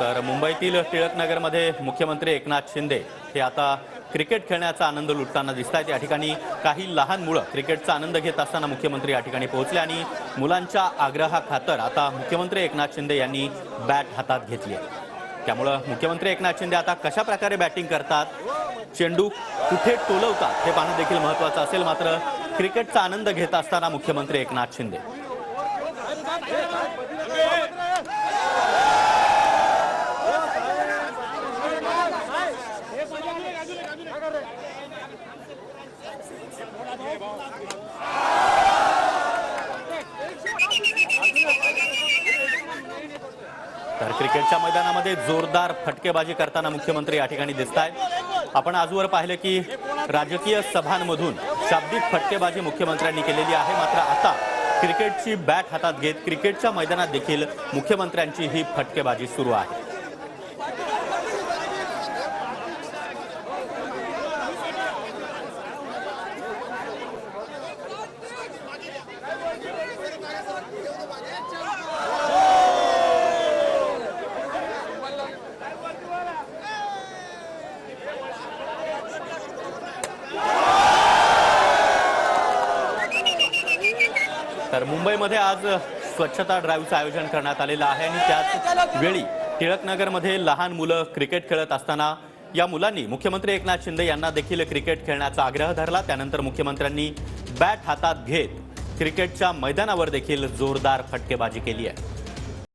तर मुंबईतील टिळकनगरमध्ये मुख्यमंत्री एकनाथ शिंदे हे आता क्रिकेट खेळण्याचा आनंद लुटताना दिसतात। या ठिकाणी काही लहान मुलं क्रिकेटचा आनंद घेत असताना मुख्यमंत्री या ठिकाणी पोहोचले आणि मुलांच्या आग्रहाखातर आता मुख्यमंत्री एकनाथ शिंदे यांनी बॅट हातात घेतली आहे। त्यामुळे मुख्यमंत्री एकनाथ शिंदे आता कशा प्रकारे बॅटिंग करतात, चेंडू कुठे टोलवतात हे पाहणं देखील महत्त्वाचं असेल। मात्र क्रिकेटचा आनंद घेत असताना मुख्यमंत्री एकनाथ शिंदे तर क्रिकेटच्या मैदानामध्ये जोरदार फटकेबाजी करताना मुख्यमंत्री या ठिकाणी दिसतायत। आपण आजवर पाहिले की राजकीय सभांमधून शाब्दिक फटकेबाजी मुख्यमंत्र्यांनी केलेली आहे, मात्र आता क्रिकेटची बॅट हातात घेत क्रिकेटच्या मैदानात देखील मुख्यमंत्र्यांची ही फटकेबाजी सुरू आहे। तर मुंबईमध्ये आज स्वच्छता ड्राईव्हचं आयोजन करण्यात आलेलं आहे आणि त्याच वेळी टिळकनगरमध्ये लहान मुलं क्रिकेट खेळत असताना या मुलांनी मुख्यमंत्री एकनाथ शिंदे यांना देखील क्रिकेट खेळण्याचा आग्रह धरला। त्यानंतर मुख्यमंत्र्यांनी बॅट हातात घेत क्रिकेटच्या मैदानावर देखील जोरदार फटकेबाजी केली आहे।